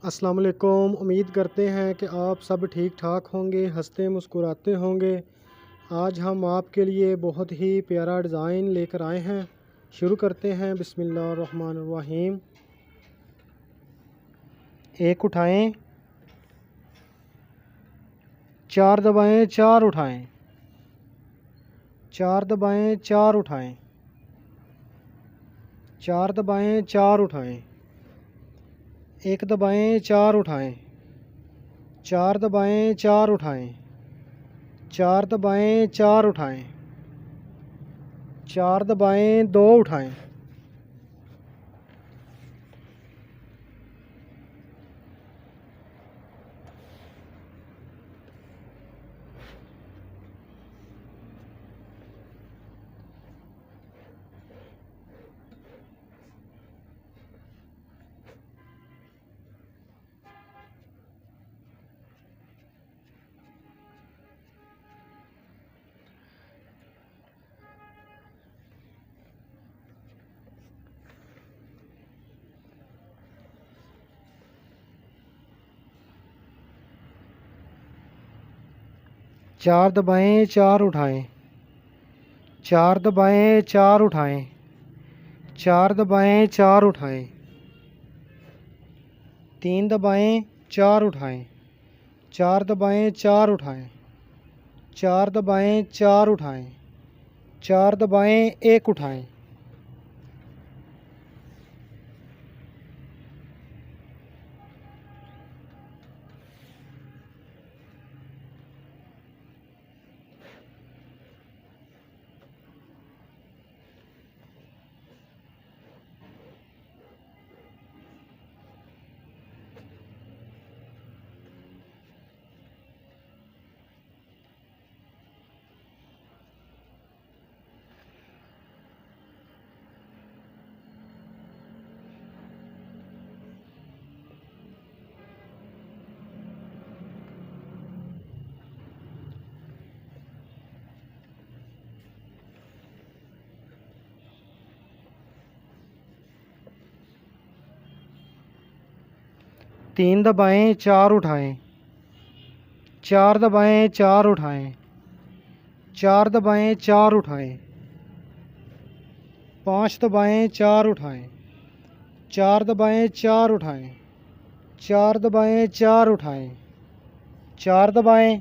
अस्सलाम वालेकुम। उम्मीद करते हैं कि आप सब ठीक ठाक होंगे, हंसते मुस्कुराते होंगे। आज हम आपके लिए बहुत ही प्यारा डिज़ाइन लेकर आए हैं। शुरू करते हैं। बिस्मिल्लाहिर्रहमानिर्रहीम। एक उठाएं, चार दबाएं, चार उठाएं, चार दबाएं, चार उठाएं, चार दबाएं, चार उठाएं, एक दबाएं, चार उठाएं, चार दबाएं, चार उठाएं, चार दबाएं, चार उठाएं, चार दबाएं, दो उठाएं। चार दबाएं, चार उठाएं, चार दबाएं, चार उठाएं, चार दबाएं, चार उठाएं, तीन दबाएं, चार उठाएं, चार दबाएं, चार उठाएं, चार दबाएं, चार उठाएं, चार दबाएं, एक उठाएं। तीन दबाएं, चार उठाएं, चार दबाएं, चार उठाएं, चार दबाएं, चार उठाएं, पाँच दबाएं, चार उठाएं, चार दबाएं, चार उठाएं, चार दबाएं, चार उठाएं, चार दबाएं।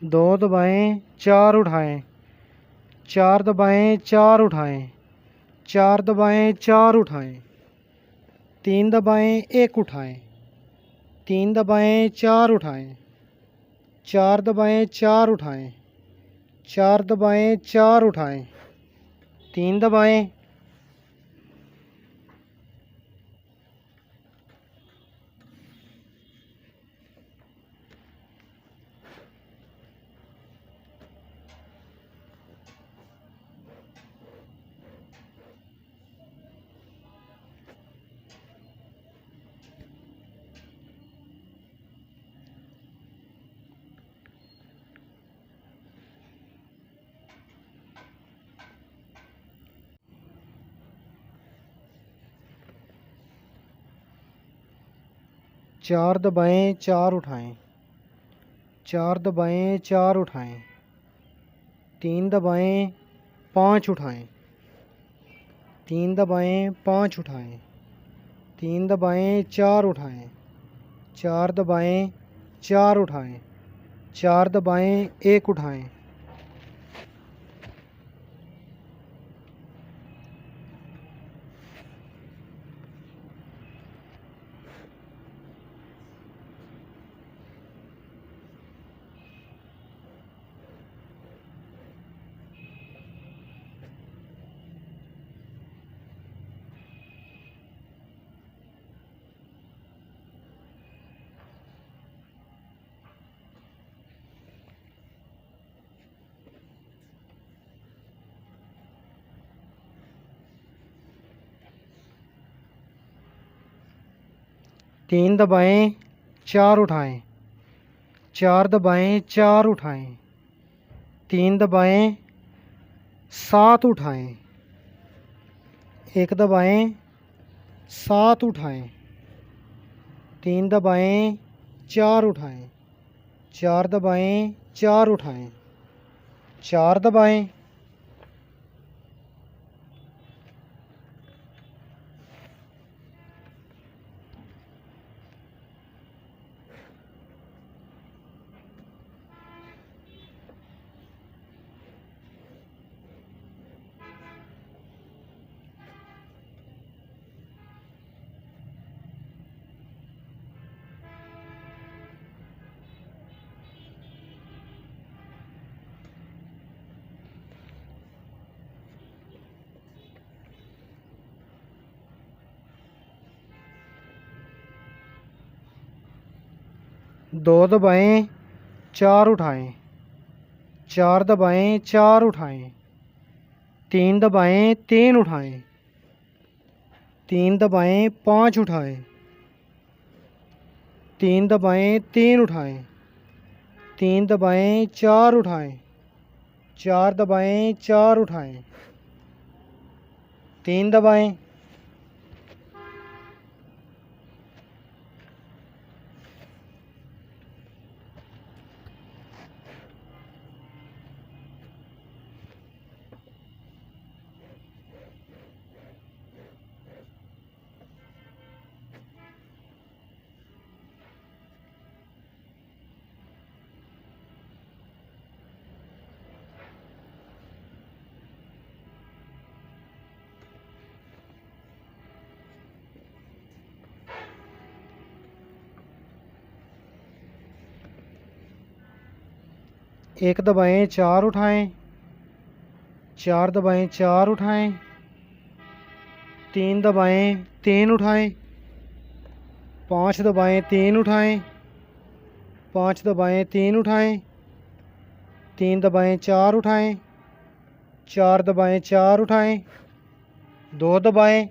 दो दबाएं, चार उठाएं, चार दबाएं, चार उठाएं, चार दबाएं, चार उठाएं, तीन दबाएं, एक उठाएं, तीन दबाएं, चार उठाएं, चार दबाएं, चार उठाएं, चार दबाएं, चार उठाएं, तीन दबाएं। चार दबाएं, चार उठाएं, चार दबाएं, चार उठाएं, तीन दबाएं, पाँच उठाएं, तीन दबाएं, पाँच उठाएं, तीन दबाएं, चार उठाएं, चार दबाएं, चार उठाएं, चार दबाएं, एक उठाएं। 3 दबाएं, 4 उठाएं, 4 दबाएं, 4 उठाएं, 3 दबाएं, 7 उठाएं, 1 दबाएं, 7 उठाएं, 3 दबाएं, 4 उठाएं, 4 दबाएं, 4 उठाएं, 4 दबाएं, दो दबाएं, 4 उठाएं, 4 दबाएं, 4 उठाएं, 3 दबाएं, 3 उठाएं, 3 दबाएं, 5 उठाएं, 3 दबाएं, 3 उठाएं, 3 दबाएं, 4 उठाएं, 4 दबाएं, 4 उठाएं, 3 दबाएं, एक दबाएं, 4 उठाएं, 4 दबाएं, 4 उठाएं, 3 दबाएं, 3 उठाएं, 5 दबाएं, 3 उठाएं, 5 दबाएं, 3 उठाएं, 3 दबाएं, 4 उठाएं, 4 दबाएं, 4 उठाएं, 2 दबाएं,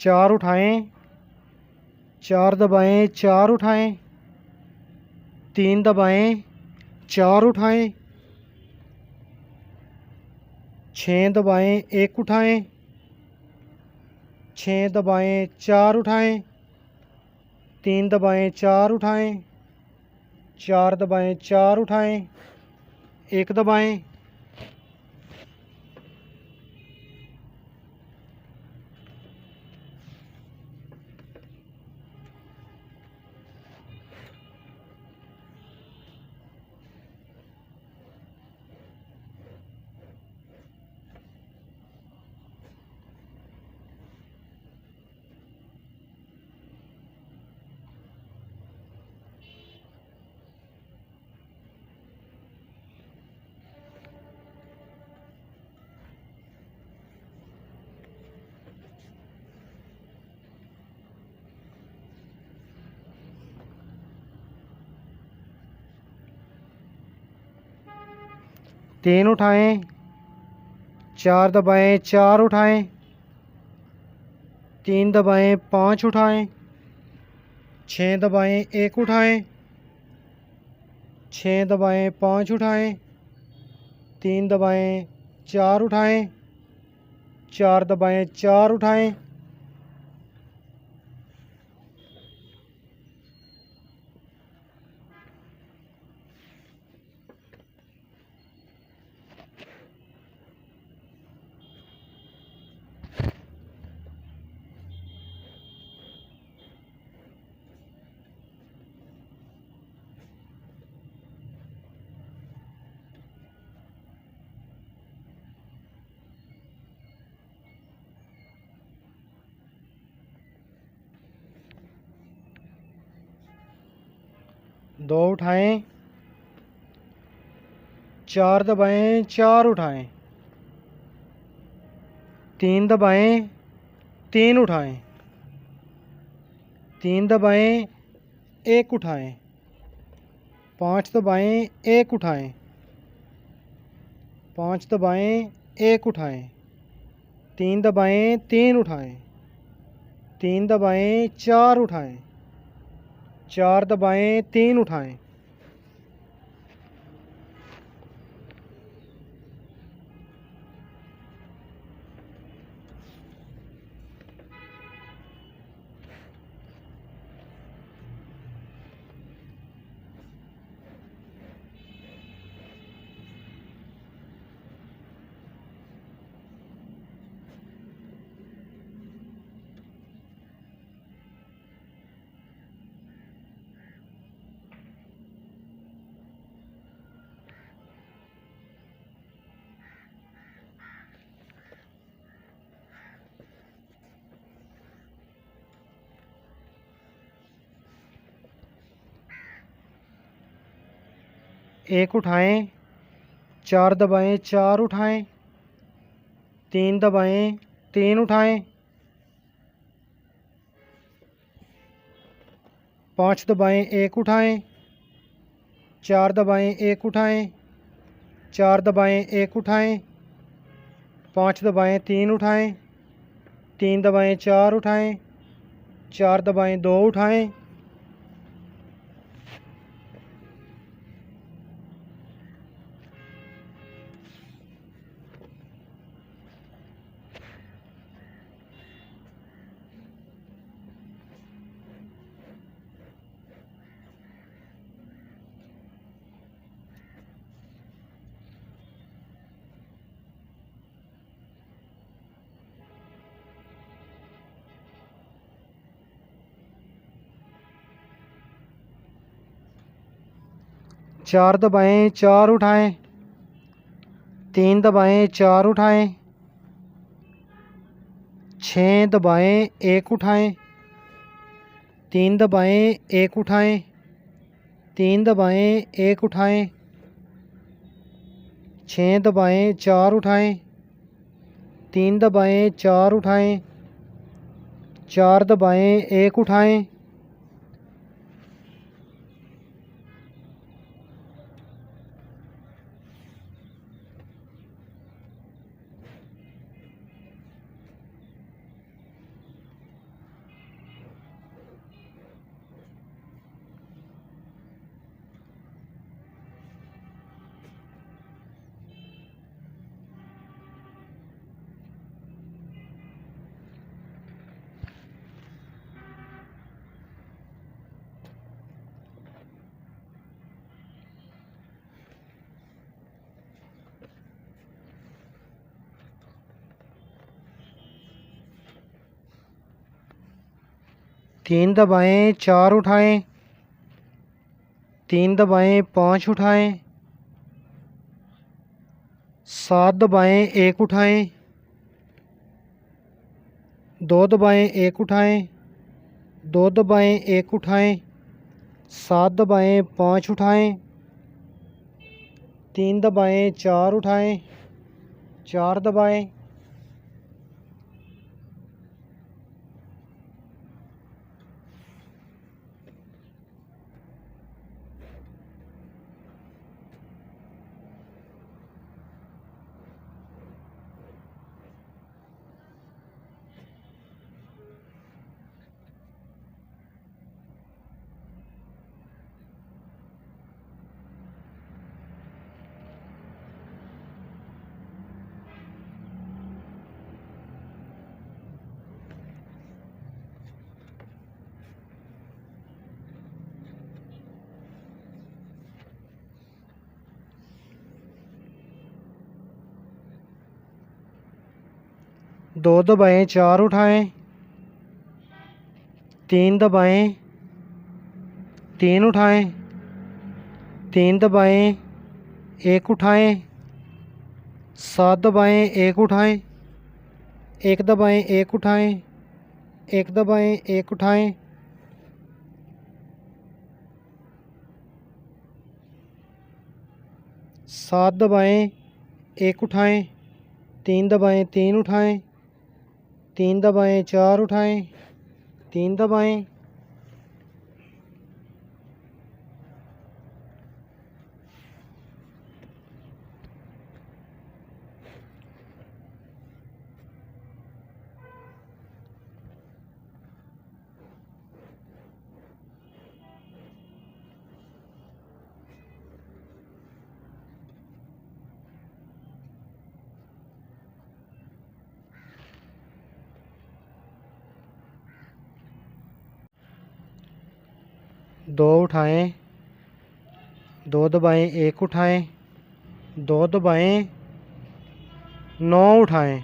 चार उठाएं, 4 दबाएं, 4 उठाएं, 3 दबाएं, 4 उठाएं, 6 दबाएं, 1 उठाएं, 6 दबाएं, 4 उठाएं, 3 दबाएं, 4 उठाएं, 4 दबाएं, 4 उठाएं, 1 दबाएं, तीन उठाएं, 4 दबाएं, 4 उठाएं, 3 दबाएं, 5 उठाएं, 6 दबाएं, 1 उठाएं, 6 दबाएं, 5 उठाएं, 3 दबाएं, 4 उठाएं, 4 दबाएं, 4 उठाएं, 2 उठाएं, 4 दबाएं, 4 उठाएं, 3 दबाएं, 3 उठाएं, 3 दबाएं, 1 उठाएं, 5 दबाएं, 1 उठाएं, 5 दबाएं, 1 उठाएं, 3 दबाएं, 3 उठाएं, 3 दबाएं, 4 उठाएं, 4 दबाएं, 3 उठाएं, एक उठाएं, 4 दबाएं, 4 उठाएं, 3 दबाएं, 3 उठाएं, 5 दबाएं, 1 उठाएं, 4 दबाएं, 1 उठाएं, 4 दबाएं, 1 उठाएं, 5 दबाएं, 3 उठाएं, 3 दबाएं, 4 उठाएं, 4 दबाएं, 2 उठाएं, चार दबाएं, 4 उठाएं, 3 दबाएं, 4 उठाएं, 6 दबाएं, 1 उठाएं, 3 दबाएं, 1 उठाएं, 3 दबाएं, 1 उठाएं, 6 दबाएं, 4 उठाएं, 3 दबाएं, 4 उठाएं, 4 दबाएं, 1 उठाएं, तीन दबाएं, 4 उठाएं, 3 दबाएं, 5 उठाएं, 7 दबाएं, 1 उठाएं, 2 दबाएं, 1 उठाएं, 2 दबाएं, 1 उठाएं, 7 दबाएं, 5 उठाएं, 3 दबाएं, 4 उठाएं, 4 दबाएं, दो दबाएं, 4 उठाएं, 3 दबाएं, 3 उठाएं, 3 दबाएं, 1 उठाएं, 7 दबाएं, 1 उठाएं, 1 दबाएं, 1 उठाएं, 1 दबाएं, 1 उठाएं, 7 दबाएं, 1 उठाएं, 3 दबाएं, 3 उठाएं, 3 दबाएं, 4 उठाएं, 3 दबाएं, 2 उठाएं, 2 दबाएं, 1 उठाएं, 2 दबाएं, 9 उठाएं,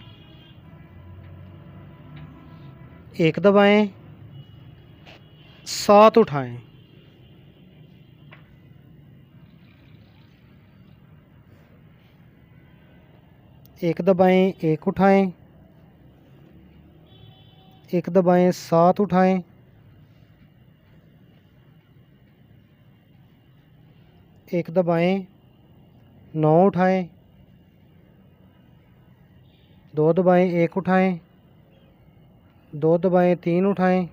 1 दबाएं, 7 उठाएं, 1 दबाएं, 1 उठाएं, 1 दबाएं, 7 उठाएं, 1 दबाएं, 9 उठाएं, 2 दबाएं, 1 उठाएं, 2 दबाएं, 3 उठाएं,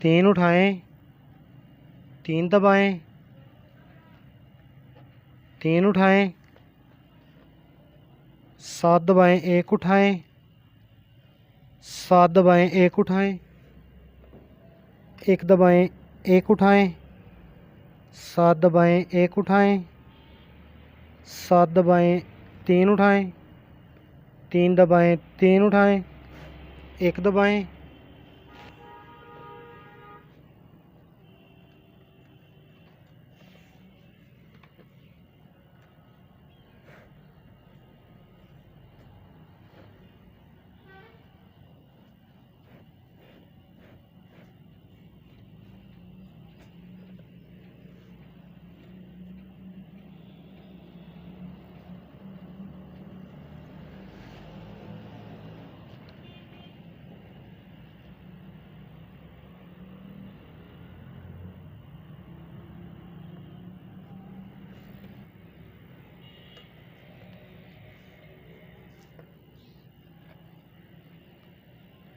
3 उठाएं, 3 दबाएं, 3 उठाएं, 7 दबाएं, 1 उठाएं, 7 दबाएं, 1 उठाएं, 1 दबाएं, 1 उठाएं, 7 दबाएं, 1 उठाएं, 7 दबाएं, 3 उठाएं, 3 दबाएं, 3 उठाएं, 1 दबाएं,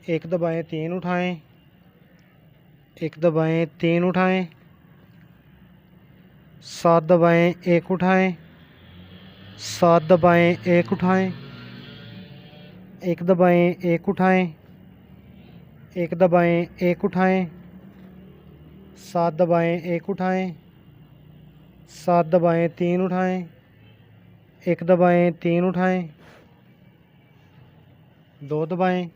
एक दबाएं, 3 उठाएं, 1 दबाएं, 3 उठाएं, 7 दबाएं, 1 उठाएं, 7 दबाएं, 1 उठाएं, 1 दबाएं, 1 उठाएं, 1 दबाएं, 1 उठाएं, 7 दबाएं, 1 उठाएं, 7 दबाएं, 3 उठाएं, 1 दबाएं, 3 उठाएं, 2 दबाएं,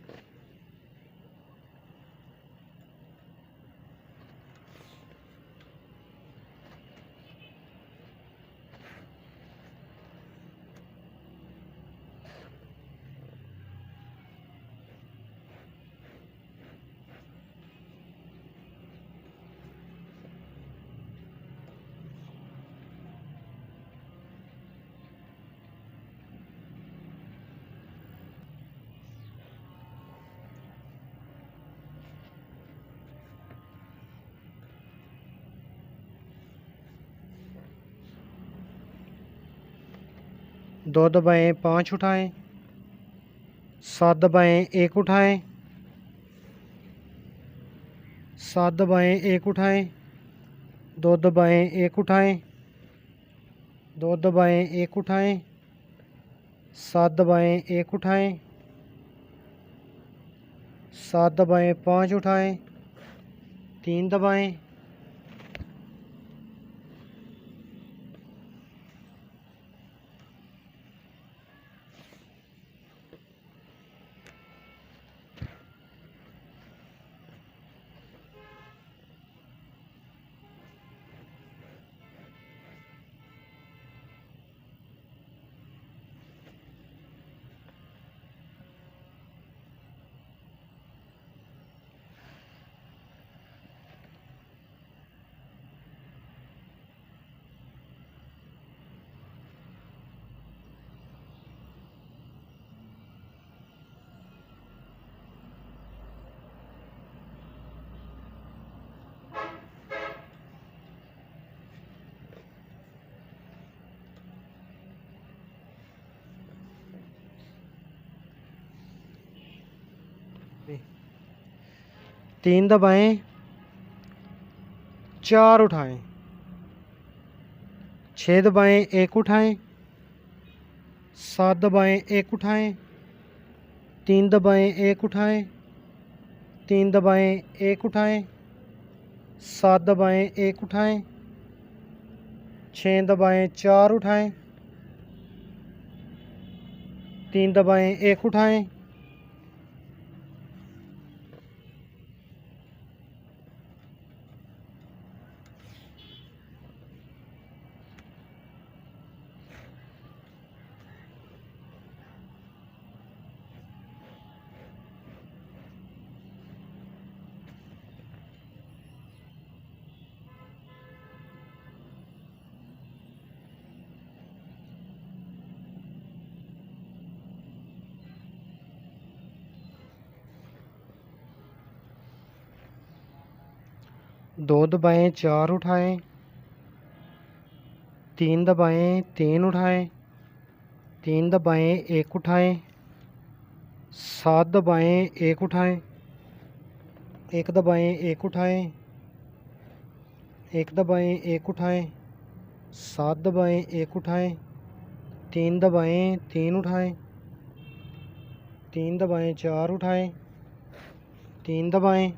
दो दबाएं, 5 उठाएं, 7 दबाएं, 1 उठाएं, 7 दबाएं, 1 उठाएं, 2 दबाएं, 1 उठाएं, 2 दबाएं, 1 उठाएं, 7 दबाएं, 1 उठाएं, 7 दबाएं, 5 उठाएं, 3 दबाएं, 3 दबाएं, 4 उठाएं, 6 दबाएं, 1 उठाएं, 7 दबाएं, 1 उठाएं, 3 दबाएं, 1 उठाएं, 3 दबाएं, 1 उठाएं, 7 दबाएं, 1 उठाएं, 6 दबाएं, 4 उठाएं, 3 दबाएं, 1 उठाएं, दो दबाएं, 4 उठाएं, 3 दबाएं, 3 उठाएं, 3 दबाएं, 1 उठाएं, 7 दबाएं, 1 उठाएं, 1 दबाएं, 1 उठाएं, 1 दबाएं, 1 उठाएं, 7 दबाएं, 1 उठाएं, 3 दबाएं, 3 उठाएं, 3 दबाएं, 4 उठाएं, 3 दबाएं,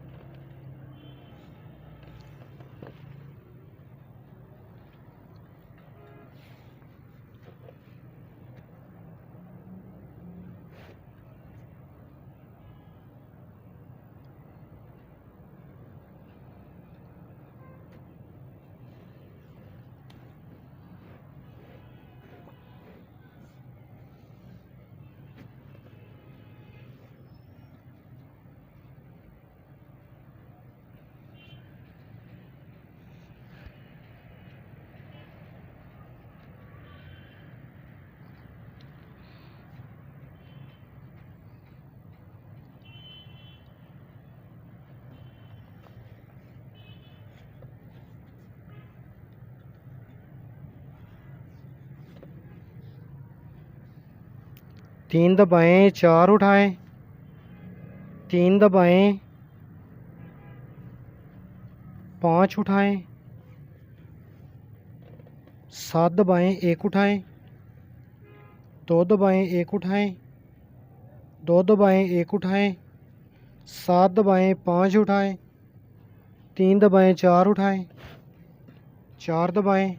तीन दबाएं, 4 उठाएं, 3 दबाएं, 5 उठाएं, 7 दबाएं, 1 उठाएं, 2 दबाएं, 1 उठाएं, 2 दबाएं, 1 उठाएं, 7 दबाएं, 5 उठाएं, 3 दबाएं, 4 उठाएं, 4 दबाएं,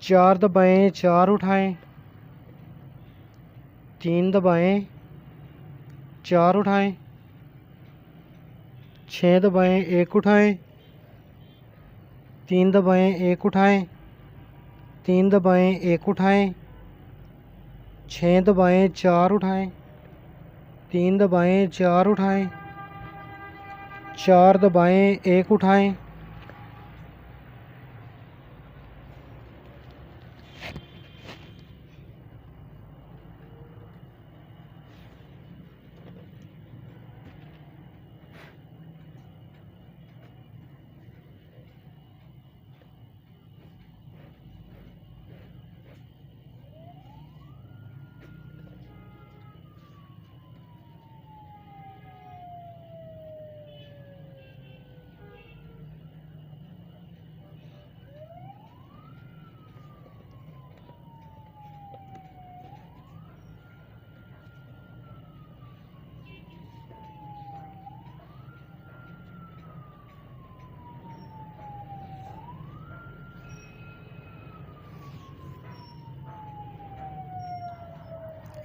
चार दबाएं, 4 उठाएं, 3 दबाएं, 4 उठाएं, 6 दबाएं, 1 उठाएं, 3 दबाएं, 1 उठाएं, 3 दबाएं, 1 उठाएं, 6 दबाएं, 4 उठाएं, 3 दबाएं, 4 उठाएं, 4 दबाएं, 1 उठाएं,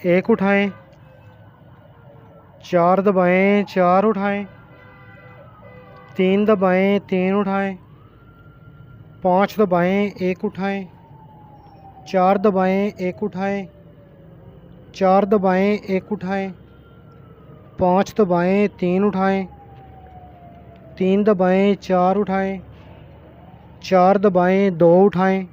एक उठाएं, 4 दबाएं, 4 उठाएं, 3 दबाएं, 3 उठाएं, 5 दबाएं, 1 उठाएं, 4 दबाएं, 1 उठाएं, 4 दबाएं, 1 उठाएं, 5 दबाएं, 3 उठाएं, 3 दबाएं, 4 उठाएं, 4 दबाएं, 2 उठाएं,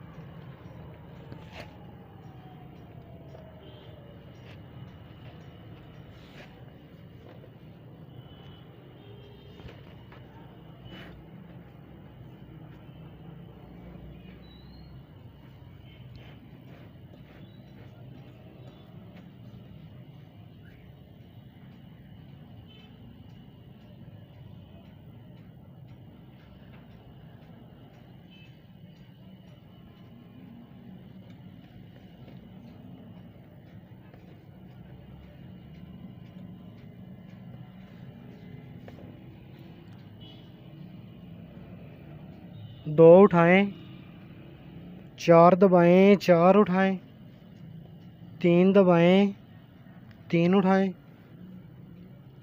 दो उठाएं, 4 दबाएं, 4 उठाएं, 3 दबाएं, 3 उठाएं,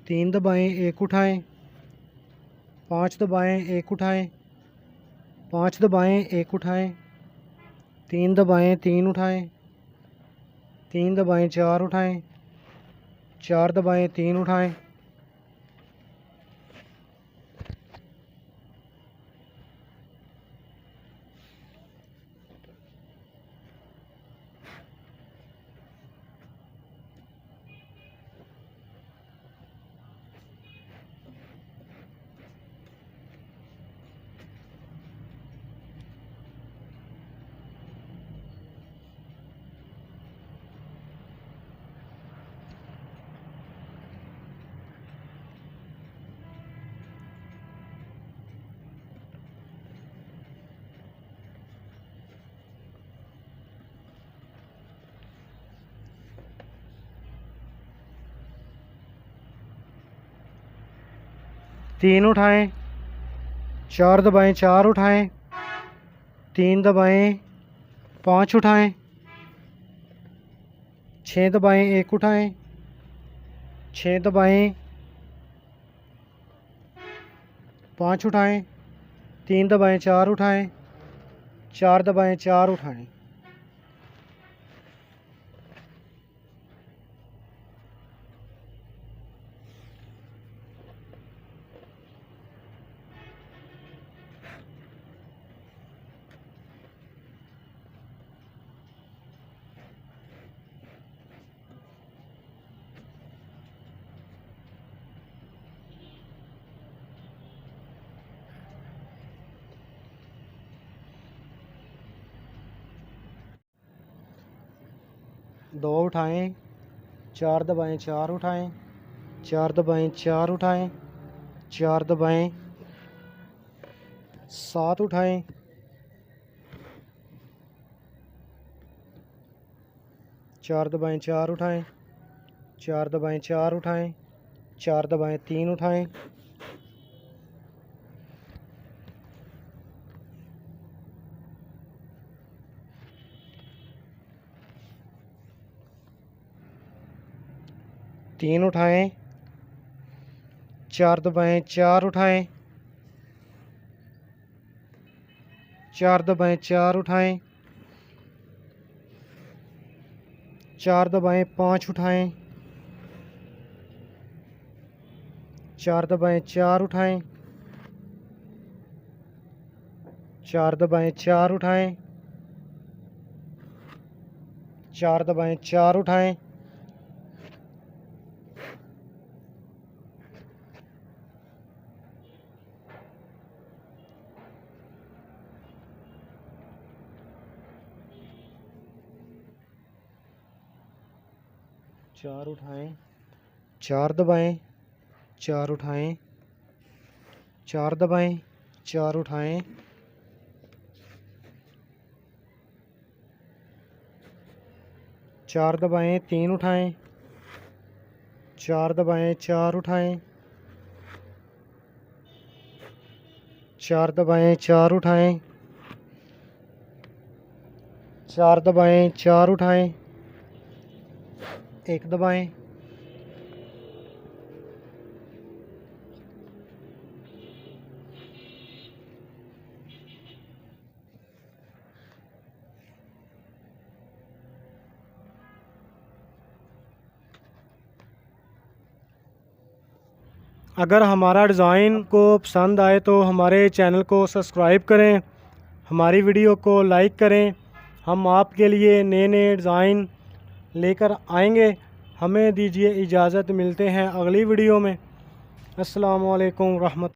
3 दबाएं, 1 उठाएं, 5 दबाएं, 1 उठाएं, 5 दबाएं, 1 उठाएं, 3 दबाएं, 3 उठाएं, 3 दबाएं, 4 उठाएं, 4 दबाएं, 3 उठाएं, तीन उठाएं, 4 दबाएं, 4 उठाएं, 3 दबाएं, 5 उठाएं, 6 दबाएं, 1 उठाएं, 6 दबाएं, 5 उठाएं, 3 दबाएं, 4 उठाएं, 4 दबाएं, 4 उठाएं, दो उठाएं, 4 दबाएं, 4 उठाएं, 4 दबाएं, 4 उठाएं, 4 दबाएं, 7 उठाएं, 4 दबाएं, 4 उठाएं, 4 दबाएं, 4 उठाएं, 4 दबाएं, 3 उठाएं, 3 उठाएं, 4 दबाएं, 4 उठाएं, 4 दबाएं, 4 उठाएं, 4 दबाएं, 5 उठाएं, 4 दबाएं, 4 उठाएं, 4 दबाएं, 4 उठाएं, 4 दबाएं, 4 उठाएं, 4 उठाएं, 4 दबाएं, 4 उठाएं, 4 दबाएं, 4 उठाएं, 4 दबाएं, 3 उठाएं, 4 दबाएं, 4 उठाएं, 4 दबाएं, 4 उठाएं, 4 दबाएं, 4 उठाएं, 1 दबाएं, 1 अगर हमारा डिज़ाइन को पसंद आए तो हमारे चैनल को सब्सक्राइब करें, हमारी वीडियो को लाइक करें। हम आपके लिए नए नए डिज़ाइन लेकर आएंगे। हमें दीजिए इजाज़त, मिलते हैं अगली वीडियो में। अस्सलामु अलैकुम रहमत।